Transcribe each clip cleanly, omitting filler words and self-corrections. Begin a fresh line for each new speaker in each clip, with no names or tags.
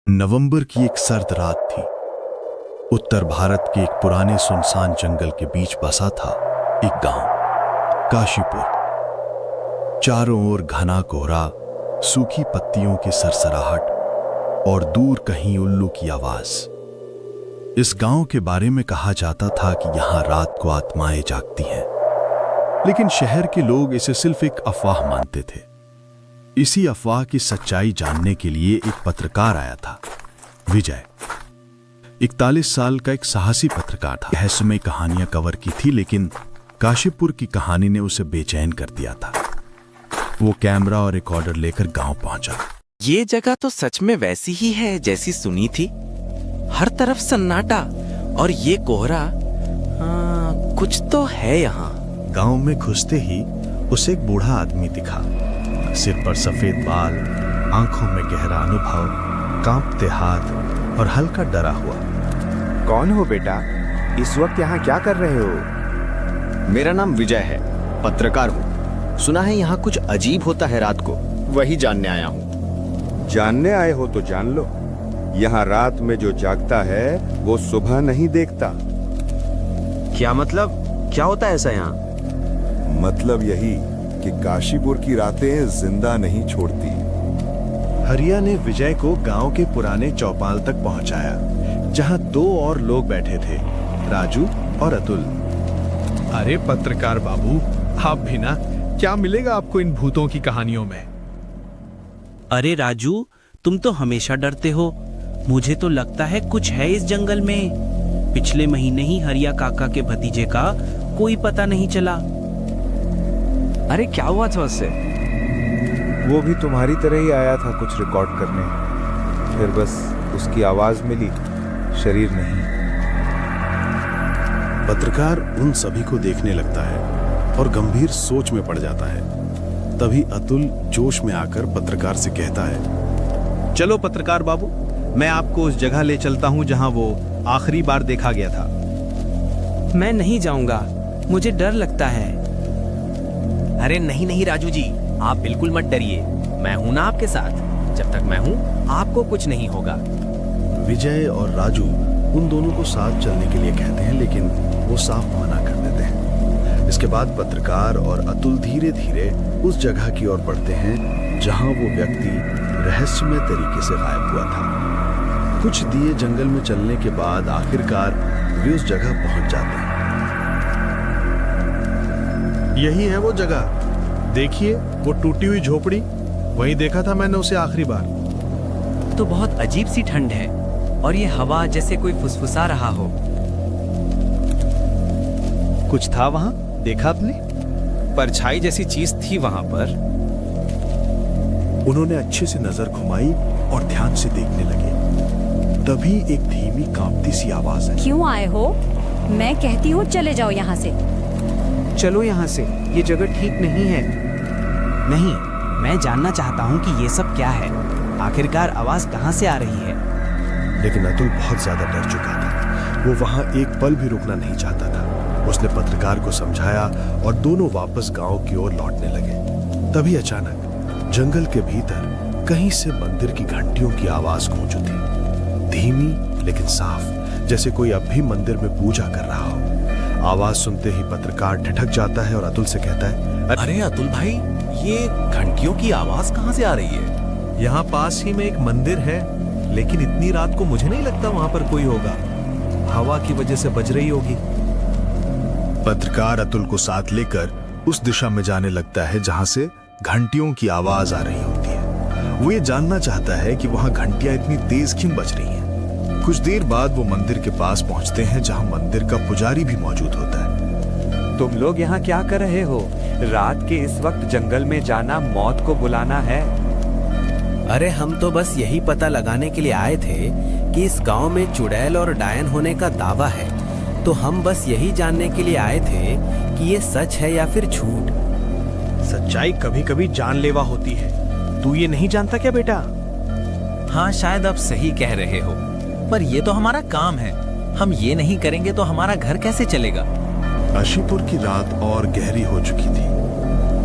नवंबर की एक सर्द रात थी। उत्तर भारत के एक पुराने सुनसान जंगल के बीच बसा था एक गांव, काशीपुर। चारों ओर घना कोहरा, सूखी पत्तियों की सरसराहट और दूर कहीं उल्लू की आवाज। इस गांव के बारे में कहा जाता था कि यहां रात को आत्माएं जागती हैं, लेकिन शहर के लोग इसे सिर्फ एक अफवाह मानते थे। इसी अफवाह की सच्चाई जानने के लिए एक पत्रकार आया था, विजय। 41 साल का एक साहसी पत्रकार था। रहस्यमय कहानियां कवर की थी, लेकिन काशीपुर की कहानी ने उसे बेचैन कर दिया था। वो कैमरा और रिकॉर्डर लेकर गांव पहुंचा।
ये जगह तो सच में वैसी ही है जैसी सुनी थी। हर तरफ सन्नाटा और ये कोहरा। कुछ तो है यहाँ।
गांव में घुसते ही उसे एक बूढ़ा आदमी दिखा। सिर पर सफेद बाल, आंखों में गहरा अनुभव, कांपते हाथ और हल्का डरा हुआ।
कौन हो बेटा? इस वक्त यहाँ क्या कर रहे हो?
मेरा नाम विजय है, पत्रकार हूँ। सुना है यहाँ कुछ अजीब होता है रात को, वही जानने आया हूँ।
जानने आए हो तो जान लो। यहाँ रात में जो जागता है वो सुबह नहीं देखता।
क्या मतलब? क्या होता है ऐसा यहाँ?
मतलब यही कि काशीपुर की रातें जिंदा नहीं छोड़ती।
हरिया ने विजय को गांव के पुराने चौपाल तक पहुंचाया, जहां दो और लोग बैठे थे, राजू और अतुल।
अरे पत्रकार बाबू, आप भी ना, क्या मिलेगा आपको इन भूतों की कहानियों में?
अरे राजू, तुम तो हमेशा डरते हो। मुझे तो लगता है कुछ है इस जंगल में। पिछले महीने ही हरिया काका के भतीजे का कोई पता नहीं चला।
अरे क्या हुआ था उससे?
वो भी तुम्हारी तरह ही आया था कुछ रिकॉर्ड करने, फिर बस उसकी आवाज मिली, शरीर नहीं।
पत्रकार उन सभी को देखने लगता है और गंभीर सोच में पड़ जाता है। तभी अतुल जोश में आकर पत्रकार से कहता है,
चलो पत्रकार बाबू, मैं आपको उस जगह ले चलता हूँ जहाँ वो आखिरी बार देखा गया था।
मैं नहीं जाऊंगा, मुझे डर लगता है।
अरे नहीं नहीं राजू जी, आप बिल्कुल मत डरिए। मैं हूं ना आपके साथ। जब तक मैं हूं, आपको कुछ नहीं होगा।
विजय और राजू उन दोनों को साथ चलने के लिए कहते हैं, लेकिन वो साफ मना कर देते हैं। इसके बाद पत्रकार और अतुल धीरे धीरे उस जगह की ओर बढ़ते हैं जहां वो व्यक्ति रहस्यमय तरीके से गायब हुआ था। कुछ दिए जंगल में चलने के बाद आखिरकार वे उस जगह पहुंच जाते हैं।
यही है वो जगह, देखिए वो टूटी हुई झोपड़ी, वहीं देखा था मैंने उसे आखिरी बार।
तो बहुत अजीब सी ठंड है और ये हवा जैसे कोई फुसफुसा रहा हो।
कुछ था वहां, देखा आपने?
परछाई जैसी चीज थी वहां पर।
उन्होंने अच्छे से नजर घुमाई और ध्यान से देखने लगे। तभी एक धीमी कांपती सी आवाज आई।
क्यों आए हो? मैं कहती हूँ चले जाओ यहाँ से।
चलो यहाँ से, ये जगह ठीक नहीं है। नहीं, मैं जानना चाहता हूँ कि ये सब क्या है। आखिरकार आवाज कहाँ से आ रही है?
लेकिन अतुल बहुत ज्यादा डर चुका था। वो वहां एक पल भी रुकना नहीं चाहता था। उसने पत्रकार को समझाया और दोनों वापस गांव की ओर लौटने लगे। तभी अचानक जंगल के भीतर कहीं से मंदिर की घंटियों की आवाज गूंज उठी, धीमी लेकिन साफ, जैसे कोई अब भी मंदिर में पूजा कर रहा हो। आवाज सुनते ही पत्रकार ठिठक जाता है और अतुल से कहता है,
अरे अतुल भाई, ये घंटियों की आवाज कहाँ से आ रही है?
यहाँ पास ही में एक मंदिर है, लेकिन इतनी रात को मुझे नहीं लगता वहां पर कोई होगा। हवा की वजह से बज रही होगी।
पत्रकार अतुल को साथ लेकर उस दिशा में जाने लगता है जहां से घंटियों की आवाज आ रही होती है। वो ये जानना चाहता है कि वहां घंटियां इतनी तेज क्यों बज रही हैं। कुछ देर बाद वो मंदिर के पास पहुंचते हैं जहां मंदिर का पुजारी भी मौजूद होता है।
तुम लोग यहाँ क्या कर रहे हो? रात के इस वक्त जंगल में जाना मौत को बुलाना है।
अरे हम तो बस यही पता लगाने के लिए आए थे कि इस गांव में चुड़ैल और डायन होने का दावा है। तो हम बस यही जानने के लिए आए थे कि ये सच है या फिर झूठ।
सच्चाई कभी कभी जानलेवा होती है। तू ये नहीं जानता क्या बेटा?
हाँ, शायद आप सही कह रहे हो, पर ये तो हमारा काम है। हम ये नहीं करेंगे तो हमारा घर कैसे चलेगा?
काशीपुर की रात और गहरी हो चुकी थी।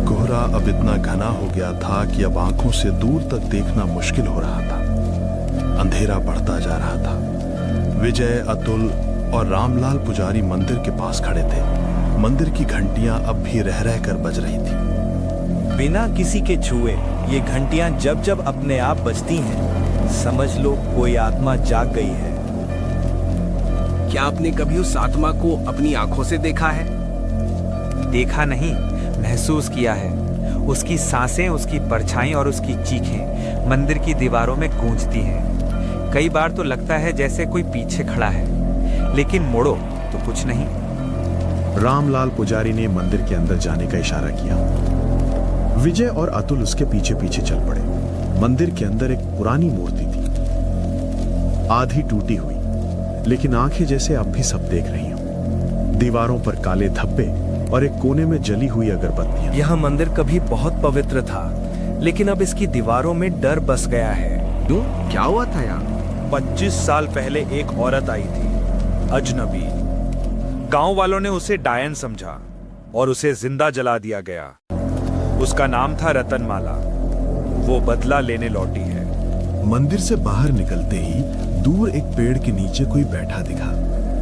कोहरा अब इतना घना हो गया था कि अब आंखों से दूर तक देखना मुश्किल हो रहा था। अंधेरा बढ़ता जा रहा था। विजय, अतुल और रामलाल पुजारी मंदिर के पास खड़े थे। मंदिर की घंटियां अब भी रह रह कर बज रही थी।
बिना किसी के छुए ये घंटियां जब जब अपने आप बजती हैं, समझ लो कोई आत्मा जाग गई है।
क्या आपने कभी उस आत्मा को अपनी आंखों से देखा है?
देखा नहीं, महसूस किया है। उसकी सांसें, उसकी परछाई और उसकी चीखें मंदिर की दीवारों में गूंजती हैं। कई बार तो लगता है जैसे कोई पीछे खड़ा है, लेकिन मुड़ो तो कुछ नहीं।
रामलाल पुजारी ने मंदिर के अंदर जाने का इशारा किया। विजय और अतुल उसके पीछे पीछे चल पड़े। मंदिर के अंदर एक पुरानी मूर्ति थी, आधी टूटी हुई, लेकिन आंखें जैसे अब भी सब देख रही हों। दीवारों पर काले धब्बे और एक कोने में जली हुई अगरबत्तियां।
यह मंदिर कभी बहुत पवित्र था, लेकिन अब इसकी दीवारों में डर बस गया है।
क्यों? क्या हुआ था यहाँ?
25 साल पहले एक औरत आई थी, अजनबी। गांव वालों ने उसे डायन समझा और उसे जिंदा जला दिया गया। उसका नाम था रतनमाला। वो बदला लेने लौटी है।
मंदिर से बाहर निकलते ही दूर एक पेड़ के नीचे कोई बैठा दिखा।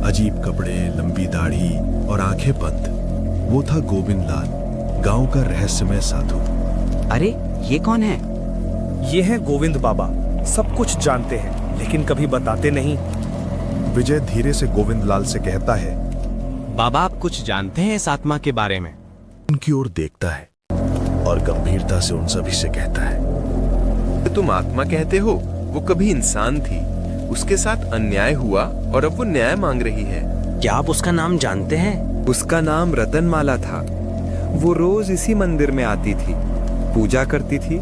अजीब कपड़े, लंबी दाढ़ी और आंखें बंद। वो था गोविंद लाल, गांव का रहस्यमय साधु।
अरे ये कौन है?
ये है गोविंद बाबा। सब कुछ जानते हैं, लेकिन कभी बताते नहीं।
विजय धीरे से गोविंद लाल से कहता है,
बाबा, आप कुछ जानते हैं इस आत्मा के बारे में?
उनकी ओर देखता है और गंभीरता से उन सभी से कहता है,
तुम आत्मा कहते हो, वो कभी इंसान थी, उसके साथ अन्याय हुआ और अब वो न्याय मांग रही है।
क्या आप उसका नाम जानते हैं?
उसका नाम रतनमाला था। वो रोज इसी मंदिर में आती थी, पूजा करती थी,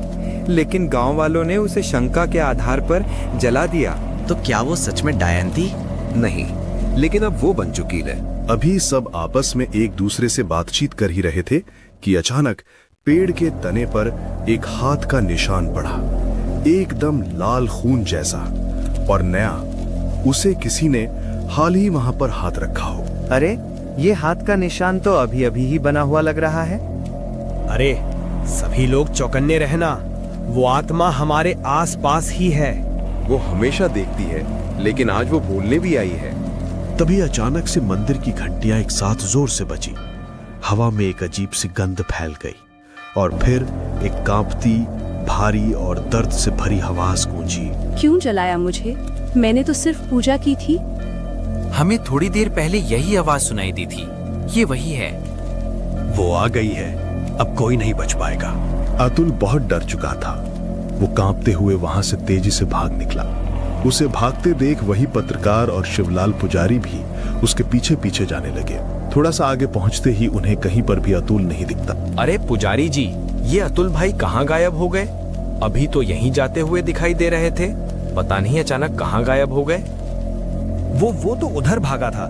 लेकिन गांव वालों ने उसे शंका के आधार पर जला दिया।
तो क्या वो सच में डायन थी?
नहीं, लेकिन अब वो बन चुकी है।
अभी सब आपस में एक दूसरे से बातचीत कर ही रहे थे कि अचानक पेड़ के तने पर एक हाथ का निशान पड़ा, एकदम लाल खून जैसा और नया। उसे किसी ने हाल ही वहां पर हाथ रखा हो।
अरे, ये हाथ का निशान तो अभी अभी ही बना हुआ लग रहा है।
अरे, सभी लोग चौकन्ने रहना, वो आत्मा हमारे आसपास ही है।
वो हमेशा देखती है, लेकिन आज वो बोलने भी आई है।
तभी अचानक से मंदिर की घंटियां एक साथ जोर से बजी। हवा में एक अजीब सी गंध फैल गई और फिर एक कांपती, भारी और दर्द से भरी आवाज गूंजी।
क्यों जलाया मुझे? मैंने तो सिर्फ पूजा की थी।
हमें थोड़ी देर पहले यही आवाज सुनाई दी थी। ये वही है।
वो आ गई है, अब कोई नहीं बच पाएगा। अतुल बहुत डर चुका था। वो कांपते हुए वहां से तेजी से भाग निकला। उसे भागते देख वही पत्रकार और शिवलाल पुजारी भी उसके पीछे पीछे जाने लगे। थोड़ा सा आगे पहुंचते ही उन्हें कहीं पर भी अतुल नहीं दिखता।
अरे पुजारी जी, ये अतुल भाई कहाँ गायब हो गए? अभी तो यहीं जाते हुए दिखाई दे रहे थे, पता नहीं अचानक कहाँ गायब हो गए।
वो तो उधर भागा था,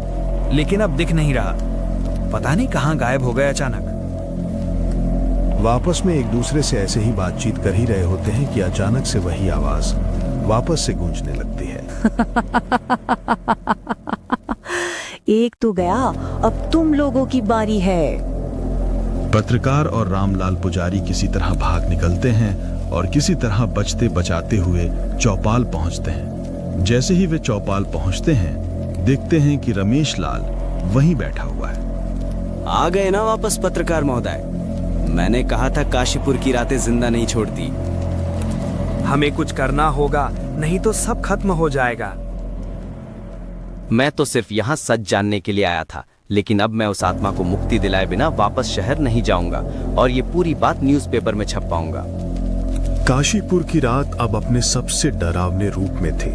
लेकिन अब दिख नहीं रहा। पता नहीं कहाँ गायब हो गए अचानक।
वापस में एक दूसरे से ऐसे ही बातचीत कर ही रहे होते हैं कि अचानक से वही आवाज वापस से गूंजने लगती है।
एक तो गया, अब तुम लोगों की बारी है।
पत्रकार और रामलाल पुजारी किसी तरह भाग निकलते हैं और किसी तरह बचते बचाते हुए चौपाल पहुंचते हैं। जैसे ही वे चौपाल पहुंचते हैं, देखते हैं कि रमेश लाल वहीं बैठा हुआ है।
आ गए ना वापस पत्रकार महोदय? मैंने कहा था काशीपुर की रातें जिंदा नहीं छोड़ती।
हमें कुछ करना होगा, नहीं तो सब खत्म हो जाएगा।
मैं तो सिर्फ यहाँ सच जानने के लिए आया था, लेकिन अब मैं उस आत्मा को मुक्ति दिलाए बिना वापस शहर नहीं जाऊंगा और ये पूरी बात न्यूज़पेपर में छप पाऊंगा।
काशीपुर की रात अब अपने सबसे डरावने रूप में थी।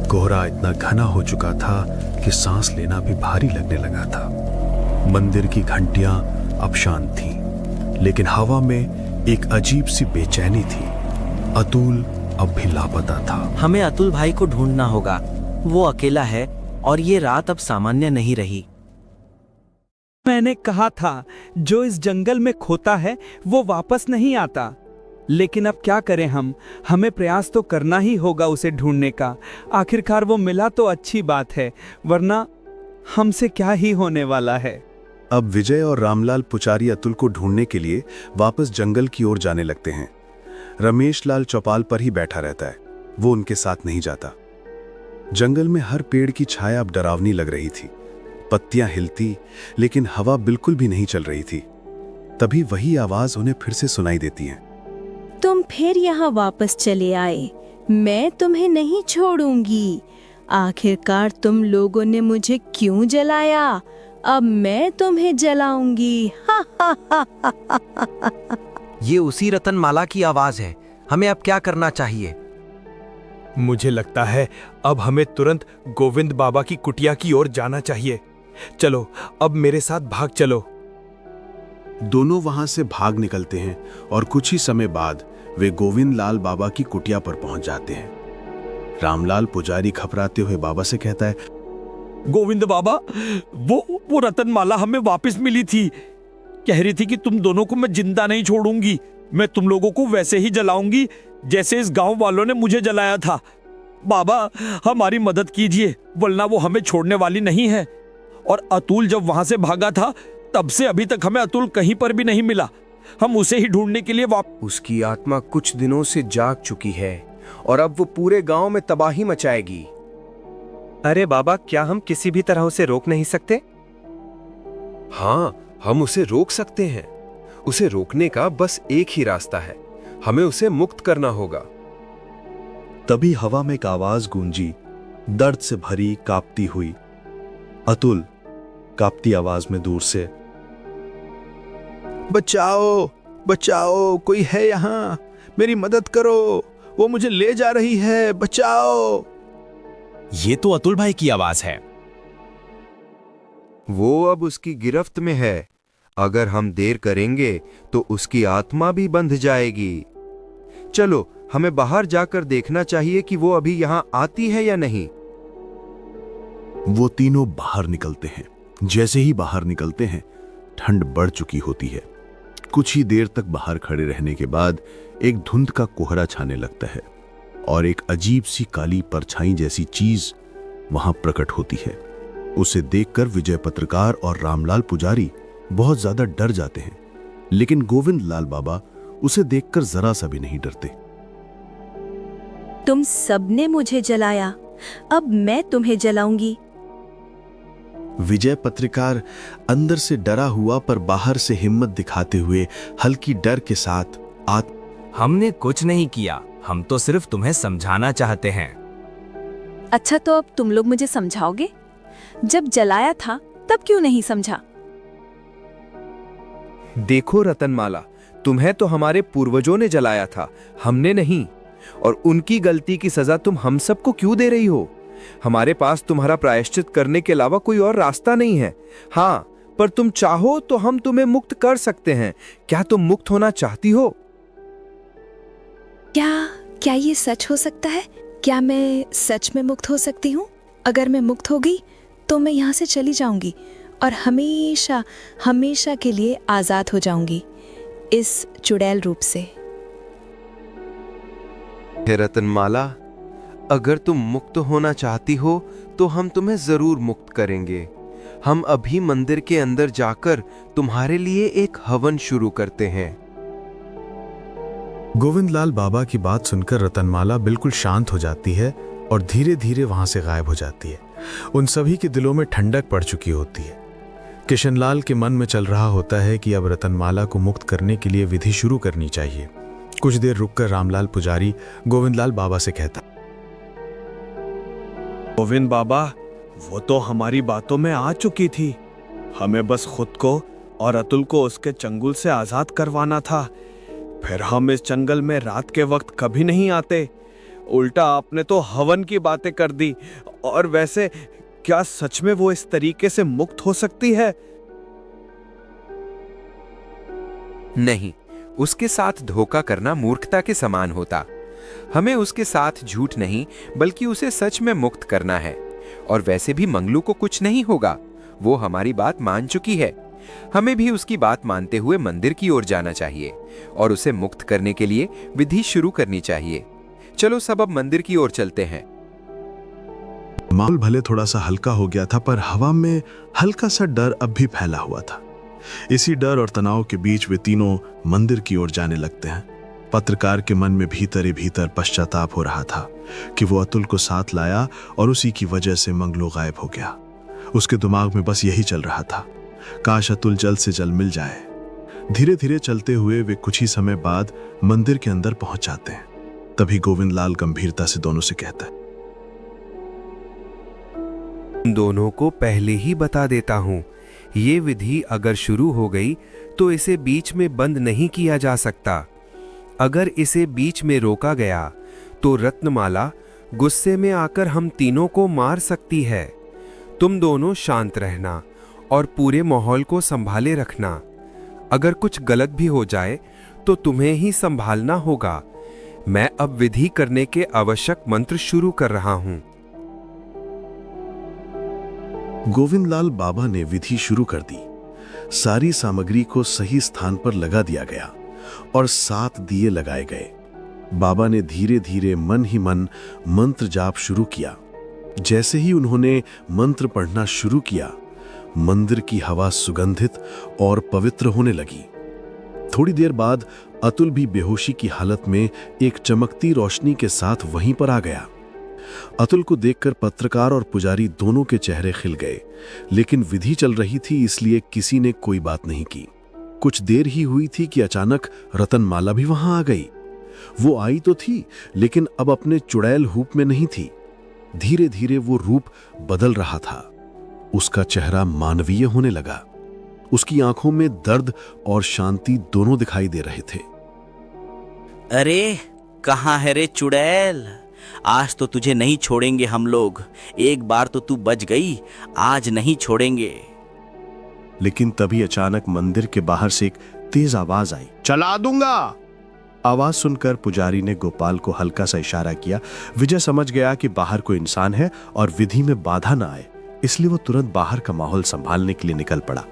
कोहरा इतना घना हो चुका था कि सांस लेना भी भारी लगने लगा था। मंदिर की घंटियां अब शांत थीं, लेकिन हवा में एक अजीब सी बेचैनी थी। अतुल अब भी लापता था।
हमें अतुल भाई को ढूंढना होगा। वो अकेला है और ये रात अब सामान्य नहीं रही।
मैंने कहा था, जो इस जंगल में खोता है वो वापस नहीं आता। लेकिन अब क्या करें हम? हमें प्रयास तो करना ही होगा उसे ढूंढने का। आखिरकार वो मिला तो अच्छी बात है, वरना हमसे क्या ही होने वाला है।
अब विजय और रामलाल पुजारी अतुल को ढूंढने के लिए वापस जंगल की ओर जाने लगते हैं। रमेश लाल चौपाल पर ही बैठा रहता है, वो उनके साथ नहीं जाता। जंगल में हर पेड़ की छाया अब डरावनी लग रही थी। पत्तियां हिलती, लेकिन हवा बिल्कुल भी नहीं चल रही थी। तभी वही आवाज उन्हें फिर से सुनाई देती है।
तुम फिर यहाँ वापस चले आए, मैं तुम्हें नहीं छोड़ूंगी। आखिरकार तुम लोगों ने मुझे क्यों जलाया? अब मैं तुम्हें जलाऊंगी। हा हा हा हा हा हा।
ये उसी रतनमाला की आवाज है। हमें अब क्या करना चाहिए?
मुझे लगता है अब हमें तुरंत गोविंद बाबा की कुटिया की ओर जाना चाहिए। चलो, अब मेरे साथ भाग चलो।
दोनों वहां से भाग निकलते हैं और कुछ ही समय बाद वे गोविंद लाल बाबा की कुटिया पर पहुंच जाते हैं। रामलाल पुजारी घबराते हुए बाबा से कहता है,
गोविंद बाबा, वो रतनमाला हमें वापस मिली थी। कह रही थी कि तुम दोनों को मैं जिंदा नहीं छोड़ूंगी। मैं तुम लोगों को वैसे ही जलाऊंगी जैसे इस गांव वालों ने मुझे जलाया था। बाबा, हमारी मदद कीजिए, वरना वो हमें छोड़ने वाली नहीं है। और अतुल जब वहां से भागा था, तब से अभी तक हमें अतुल कहीं पर भी नहीं मिला। हम उसे ही ढूंढने के लिए
उसकी आत्मा कुछ दिनों से जाग चुकी है और अब वो पूरे गांव में तबाही मचाएगी।
अरे बाबा, क्या हम किसी भी तरह उसे रोक नहीं सकते?
हाँ, हम उसे रोक सकते हैं। उसे रोकने का बस एक ही रास्ता है, हमें उसे मुक्त करना होगा।
तभी हवा में एक आवाज गूंजी, दर्द से भरी, कांपती हुई। अतुल कांपती आवाज में दूर से, बचाओ बचाओ, कोई है यहां, मेरी मदद करो, वो मुझे ले जा रही है, बचाओ।
ये तो अतुल भाई की आवाज है।
वो अब उसकी गिरफ्त में है। अगर हम देर करेंगे तो उसकी आत्मा भी बंध जाएगी। चलो, हमें बाहर जाकर देखना चाहिए कि वो अभी यहां आती है या नहीं।
वो तीनों बाहर निकलते हैं। जैसे ही बाहर निकलते हैं, ठंड बढ़ चुकी होती है। कुछ ही देर तक बाहर खड़े रहने के बाद एक धुंध का कोहरा छाने लगता है और एक अजीब सी काली परछाई जैसी चीज वहां प्रकट होती है। उसे देखकर विजय पत्रकार और रामलाल पुजारी बहुत ज्यादा डर जाते हैं, लेकिन गोविंद लाल बाबा उसे देखकर जरा सा भी नहीं डरते।
तुम सबने मुझे जलाया, अब मैं तुम्हें जलाऊंगी।
विजय पत्रकार अंदर से डरा हुआ पर बाहर से हिम्मत दिखाते हुए हल्की डर के साथ
हमने कुछ नहीं किया, हम तो सिर्फ तुम्हें समझाना चाहते हैं।
अच्छा, तो अब तुम लोग मुझे समझाओगे? जब जलाया था तब क्यों नहीं समझा?
देखो रतनमाला, तुम्हें तो हमारे पूर्वजों ने जलाया था, हमने नहीं। और उनकी गलती की सजा तुम हम सबको क्यों दे रही हो? हमारे पास तुम्हारा प्रायश्चित करने के अलावा कोई और रास्ता नहीं है। हाँ, पर तुम चाहो तो हम तुम्हें मुक्त कर सकते हैं। क्या तुम मुक्त होना चाहती हो?
क्या ये सच हो सकता है? क्या मैं सच में मुक्त हो सकती हूँ? अगर मैं मुक्त हो गई तो मैं यहाँ से चली जाऊंगी और हमेशा हमेशा के लिए आजाद हो जाऊंगी इस चुड़ैल रूप से।
हे रतनमाला, अगर तुम मुक्त होना चाहती हो तो हम तुम्हें जरूर मुक्त करेंगे। हम अभी मंदिर के अंदर जाकर तुम्हारे लिए एक हवन शुरू करते हैं।
गोविंद लाल बाबा की बात सुनकर रतनमाला बिल्कुल शांत हो जाती है और धीरे धीरे वहां से गायब हो जाती है। उन सभी के दिलों में ठंडक पड़ चुकी होती है। किशनलाल के मन में चल रहा होता है कि अब रतनमाला को मुक्त करने के लिए विधि शुरू करनी चाहिए। कुछ देर रुककर रामलाल पुजारी गोविंद लाल बाबा से कहता,
गोविंद बाबा, वो तो हमारी बातों में आ चुकी थी। हमें बस खुद को और अतुल को उसके चंगुल से आजाद करवाना था। फिर हम इस जंगल में रात के वक्त कभी नहीं आते। उल्टा आपने तो हवन की बातें कर दी। और वैसे क्या सच में वो इस तरीके से मुक्त हो सकती है?
नहीं, उसके साथ धोखा करना मूर्खता के समान होता। हमें उसके साथ झूठ नहीं बल्कि उसे सच में मुक्त करना है। और वैसे भी मंगलू को कुछ नहीं होगा, वो हमारी बात मान चुकी है। हमें भी उसकी बात मानते हुए मंदिर की ओर जाना चाहिए और उसे मुक्त करने के लिए विधि शुरू करनी चाहिए। चलो सब अब मंदिर की ओर चलते हैं।
माहौल भले थोड़ा सा हल्का हो गया था, पर हवा में हल्का सा डर अब भी फैला हुआ था। इसी डर और तनाव के बीच वे तीनों मंदिर की ओर जाने लगते हैं।
पत्रकार के मन में भीतर ही भीतर पश्चाताप हो रहा था कि वो अतुल को साथ लाया और उसी की वजह से मंगलू गायब हो गया। उसके दिमाग में बस यही चल रहा था, काश अतुल जल्द से जल्द मिल जाए। धीरे धीरे चलते हुए वे कुछ ही समय बाद मंदिर के अंदर पहुंच जाते हैं। तभी गोविंदलाल गंभीरता से दोनों से कहता है,
दोनों को पहले ही बता देता हूं, ये विधि अगर शुरू हो गई तो इसे बीच में बंद नहीं किया जा सकता। अगर इसे बीच में रोका गया तो रत्नमाला गुस्से में आकर हम तीनों को मार सकती है। तुम दोनों शांत रहना और पूरे माहौल को संभाले रखना। अगर कुछ गलत भी हो जाए तो तुम्हें ही संभालना होगा। मैं अब विधि करने के आवश्यक मंत्र शुरू कर रहा हूं।
गोविंदलाल बाबा ने विधि शुरू कर दी। सारी सामग्री को सही स्थान पर लगा दिया गया और 7 दिए लगाए गए। बाबा ने धीरे धीरे मन ही मन मंत्र जाप शुरू किया। जैसे ही उन्होंने मंत्र पढ़ना शुरू किया, मंदिर की हवा सुगंधित और पवित्र होने लगी। थोड़ी देर बाद अतुल भी बेहोशी की हालत में एक चमकती रोशनी के साथ वहीं पर आ गया। अतुल को देखकर पत्रकार और पुजारी दोनों के चेहरे खिल गए, लेकिन विधि चल रही थी इसलिए किसी ने कोई बात नहीं की। कुछ देर ही हुई थी कि अचानक रतनमाला भी वहां आ गई। वो आई तो थी, लेकिन अब अपने चुड़ैल रूप में नहीं थी। धीरे धीरे वो रूप बदल रहा था। उसका चेहरा मानवीय होने लगा। उसकी आंखों में दर्द और शांति दोनों दिखाई दे रहे थे।
अरे कहाँ है रे चुड़ैल? आज तो तुझे नहीं छोड़ेंगे हम लोग। एक बार तो तू बच गई, आज नहीं छोड़ेंगे।
लेकिन तभी अचानक मंदिर के बाहर से एक तेज आवाज आई, चला दूंगा। आवाज सुनकर पुजारी ने गोपाल को हल्का सा इशारा किया। विजय समझ गया कि बाहर कोई इंसान है और विधि में बाधा ना आए, इसलिए वो तुरंत बाहर का माहौल संभालने के लिए निकल पड़ा।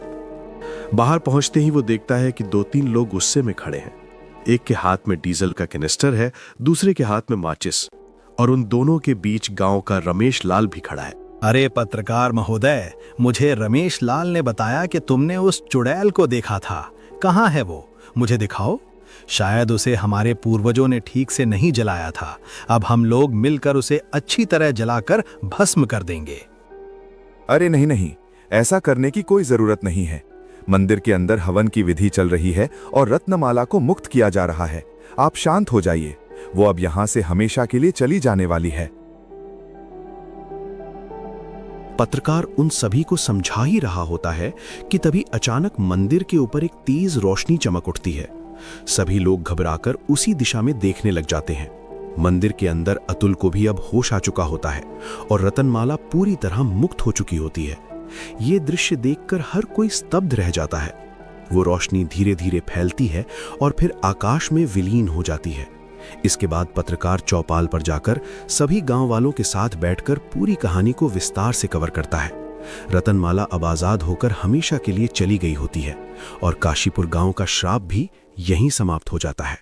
बाहर पहुंचते ही वो देखता है कि 2-3 लोग गुस्से में खड़े हैं। एक के हाथ में डीजल का कैनिस्टर है, दूसरे के हाथ में माचिस, और उन दोनों के बीच गांव का रमेश लाल भी खड़ा है।
अरे पत्रकार महोदय, मुझे रमेश लाल ने बताया कि तुमने उस चुड़ैल को देखा था। कहाँ है वो? मुझे दिखाओ। शायद उसे हमारे पूर्वजों ने ठीक से नहीं जलाया था। अब हम लोग मिलकर उसे अच्छी तरह जलाकर भस्म कर देंगे।
अरे नहीं नहीं, ऐसा करने की कोई जरूरत नहीं है। मंदिर के अंदर हवन की विधि चल रही है और रत्नमाला को मुक्त किया जा रहा है। आप शांत हो जाइए, वो अब यहां से हमेशा के लिए चली जाने वाली है।
पत्रकार उन सभी को समझा ही रहा होता है कि तभी अचानक मंदिर के ऊपर एक तेज रोशनी चमक उठती है। सभी लोग घबराकर उसी दिशा में देखने लग जाते हैं। मंदिर के अंदर अतुल को भी अब होश आ चुका होता है और रतनमाला पूरी तरह मुक्त हो चुकी होती है। ये दृश्य देखकर हर कोई स्तब्ध रह जाता है। वो रोशनी धीरे धीरे फैलती है और फिर आकाश में विलीन हो जाती है। इसके बाद पत्रकार चौपाल पर जाकर सभी गांव वालों के साथ बैठकर पूरी कहानी को विस्तार से कवर करता है। रतनमाला अब आजाद होकर हमेशा के लिए चली गई होती है और काशीपुर गांव का श्राप भी यहीं समाप्त हो जाता है।